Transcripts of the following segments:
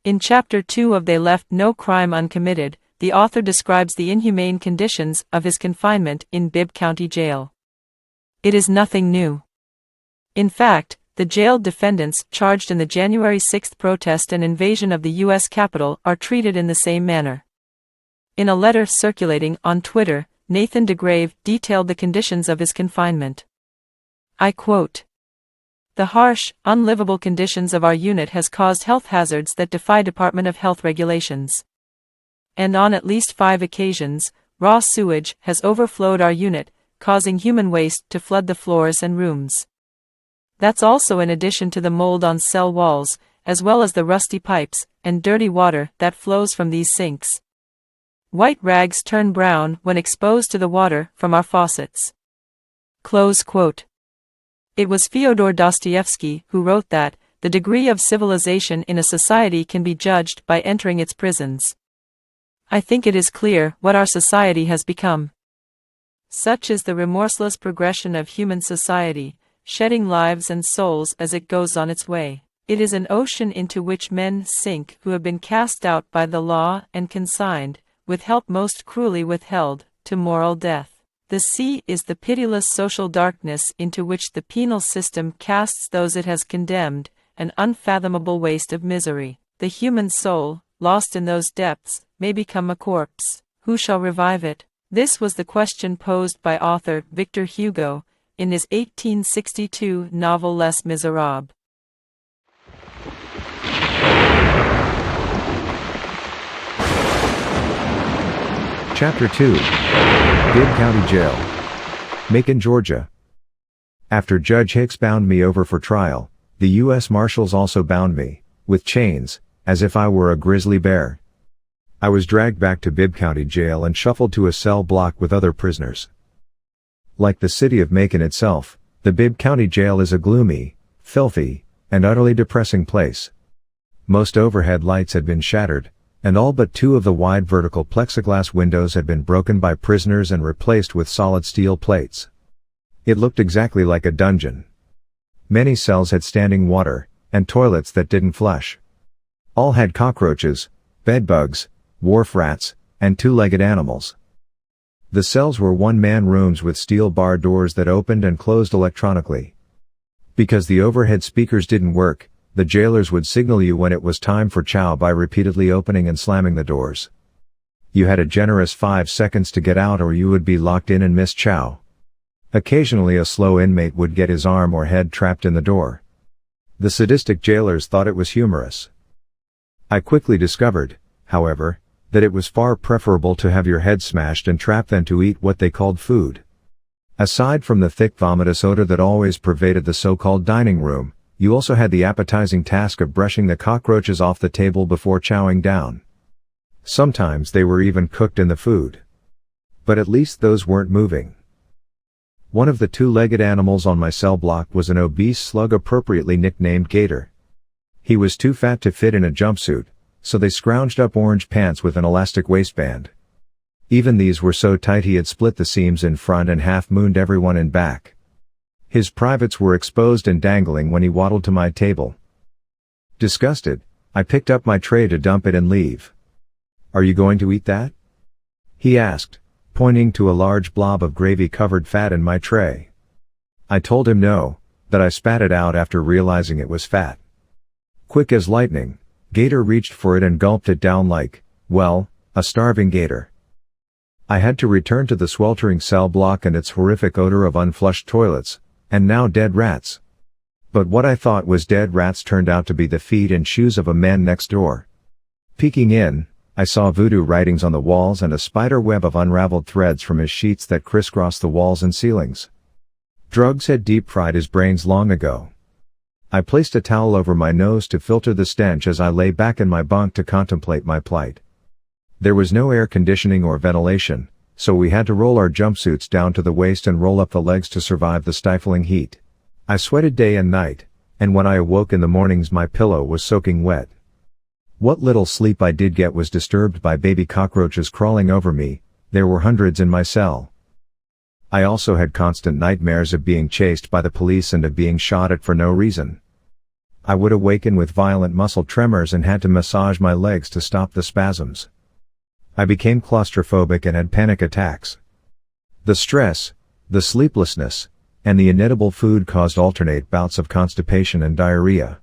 In Chapter 2 of They Left No Crime Uncommitted, the author describes the inhumane conditions of his confinement in Bibb County Jail. It is nothing new. In fact, the jailed defendants charged in the January 6 protest and invasion of the U.S. Capitol are treated in the same manner. In a letter circulating on Twitter, Nathan DeGrave detailed the conditions of his confinement. I quote, "The harsh, unlivable conditions of our unit has caused health hazards that defy Department of Health regulations. And on at least 5 occasions, raw sewage has overflowed our unit, causing human waste to flood the floors and rooms. That's also in addition to the mold on cell walls, as well as the rusty pipes and dirty water that flows from these sinks. White rags turn brown when exposed to the water from our faucets." Close quote. It was Fyodor Dostoevsky who wrote that, "The degree of civilization in a society can be judged by entering its prisons." I think it is clear what our society has become. Such is the remorseless progression of human society, shedding lives and souls as it goes on its way. It is an ocean into which men sink who have been cast out by the law and consigned, with help most cruelly withheld, to moral death. The sea is the pitiless social darkness into which the penal system casts those it has condemned, an unfathomable waste of misery. The human soul, lost in those depths, may become a corpse. Who shall revive it? This was the question posed by author Victor Hugo in his 1862 novel Les Miserables. Chapter 2. Bibb County Jail. Macon, Georgia. After Judge Hicks bound me over for trial, the U.S. Marshals also bound me, with chains, as if I were a grizzly bear. I was dragged back to Bibb County Jail and shuffled to a cell block with other prisoners. Like the city of Macon itself, the Bibb County Jail is a gloomy, filthy, and utterly depressing place. Most overhead lights had been shattered, and all but 2 of the wide vertical plexiglass windows had been broken by prisoners and replaced with solid steel plates. It looked exactly like a dungeon. Many cells had standing water, and toilets that didn't flush. All had cockroaches, bedbugs, wharf rats, and 2-legged animals. The cells were one-man rooms with steel bar doors that opened and closed electronically. Because the overhead speakers didn't work, the jailers would signal you when it was time for chow by repeatedly opening and slamming the doors. You had a generous 5 seconds to get out or you would be locked in and miss chow. Occasionally a slow inmate would get his arm or head trapped in the door. The sadistic jailers thought it was humorous. I quickly discovered, however, that it was far preferable to have your head smashed and trapped than to eat what they called food. Aside from the thick vomitous odor that always pervaded the so-called dining room, you also had the appetizing task of brushing the cockroaches off the table before chowing down. Sometimes they were even cooked in the food. But at least those weren't moving. One of the 2-legged animals on my cell block was an obese slug appropriately nicknamed Gator. He was too fat to fit in a jumpsuit, so they scrounged up orange pants with an elastic waistband. Even these were so tight he had split the seams in front and half-mooned everyone in back. His privates were exposed and dangling when he waddled to my table. Disgusted, I picked up my tray to dump it and leave. "Are you going to eat that?" he asked, pointing to a large blob of gravy-covered fat in my tray. I told him no, but I spat it out after realizing it was fat. Quick as lightning, Gator reached for it and gulped it down like, well, a starving gator. I had to return to the sweltering cell block and its horrific odor of unflushed toilets, and now dead rats. But what I thought was dead rats turned out to be the feet and shoes of a man next door. Peeking in, I saw voodoo writings on the walls and a spider web of unraveled threads from his sheets that crisscrossed the walls and ceilings. Drugs had deep-fried his brains long ago. I placed a towel over my nose to filter the stench as I lay back in my bunk to contemplate my plight. There was no air conditioning or ventilation, so we had to roll our jumpsuits down to the waist and roll up the legs to survive the stifling heat. I sweated day and night, and when I awoke in the mornings my pillow was soaking wet. What little sleep I did get was disturbed by baby cockroaches crawling over me. There were hundreds in my cell. I also had constant nightmares of being chased by the police and of being shot at for no reason. I would awaken with violent muscle tremors and had to massage my legs to stop the spasms. I became claustrophobic and had panic attacks. The stress, the sleeplessness, and the inedible food caused alternate bouts of constipation and diarrhea.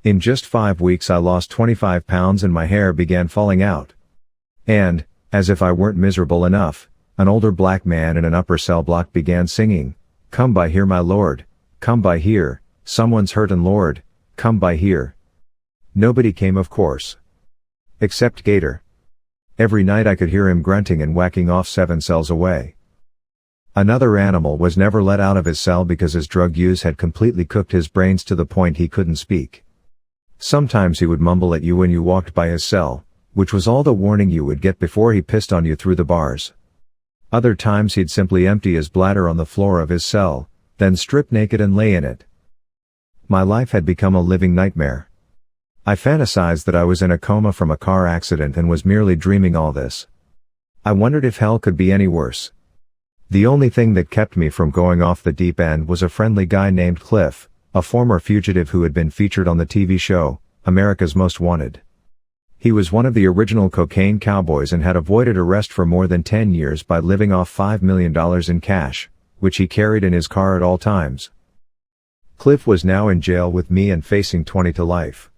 In just 5 weeks I lost 25 pounds and my hair began falling out. And, as if I weren't miserable enough, an older black man in an upper cell block began singing, "Come by here my lord, come by here, someone's hurtin' lord, come by here." Nobody came, of course. Except Gator. Every night I could hear him grunting and whacking off 7 cells away. Another animal was never let out of his cell because his drug use had completely cooked his brains to the point he couldn't speak. Sometimes he would mumble at you when you walked by his cell, which was all the warning you would get before he pissed on you through the bars. Other times he'd simply empty his bladder on the floor of his cell, then strip naked and lay in it. My life had become a living nightmare. I fantasized that I was in a coma from a car accident and was merely dreaming all this. I wondered if hell could be any worse. The only thing that kept me from going off the deep end was a friendly guy named Cliff, a former fugitive who had been featured on the TV show, America's Most Wanted. He was one of the original cocaine cowboys and had avoided arrest for more than 10 years by living off $5 million in cash, which he carried in his car at all times. Cliff was now in jail with me and facing 20 to life.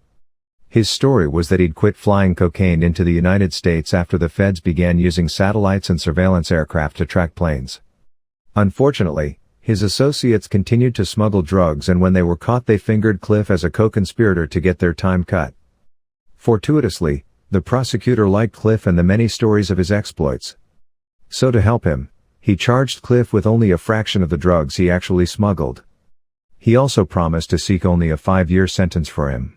His story was that he'd quit flying cocaine into the United States after the feds began using satellites and surveillance aircraft to track planes. Unfortunately, his associates continued to smuggle drugs, and when they were caught they fingered Cliff as a co-conspirator to get their time cut. Fortuitously, the prosecutor liked Cliff and the many stories of his exploits. So to help him, he charged Cliff with only a fraction of the drugs he actually smuggled. He also promised to seek only a 5-year sentence for him.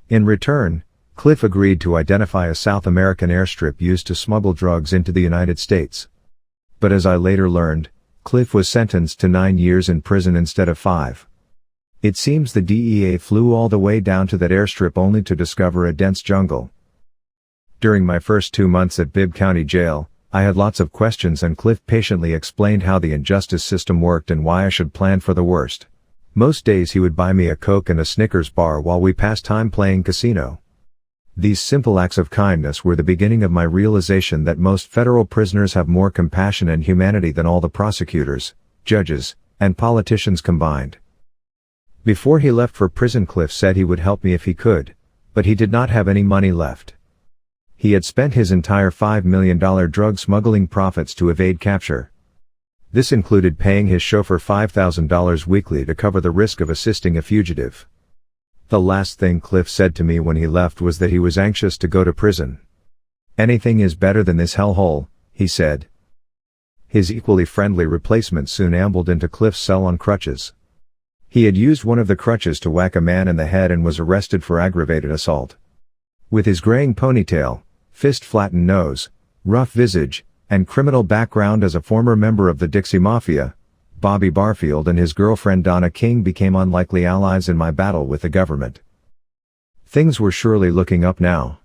In return, Cliff agreed to identify a South American airstrip used to smuggle drugs into the United States. But as I later learned, Cliff was sentenced to 9 years in prison instead of 5. It seems the DEA flew all the way down to that airstrip only to discover a dense jungle. During my first 2 months at Bibb County Jail, I had lots of questions, and Cliff patiently explained how the injustice system worked and why I should plan for the worst. Most days he would buy me a Coke and a Snickers bar while we passed time playing casino. These simple acts of kindness were the beginning of my realization that most federal prisoners have more compassion and humanity than all the prosecutors, judges, and politicians combined. Before he left for prison, Cliff said he would help me if he could, but he did not have any money left. He had spent his entire $5 million drug smuggling profits to evade capture. This included paying his chauffeur $5,000 weekly to cover the risk of assisting a fugitive. The last thing Cliff said to me when he left was that he was anxious to go to prison. "Anything is better than this hellhole," he said. His equally friendly replacement soon ambled into Cliff's cell on crutches. He had used one of the crutches to whack a man in the head and was arrested for aggravated assault. With his graying ponytail, fist-flattened nose, rough visage, and criminal background as a former member of the Dixie Mafia, Bobby Barfield and his girlfriend Donna King became unlikely allies in my battle with the government. Things were surely looking up now.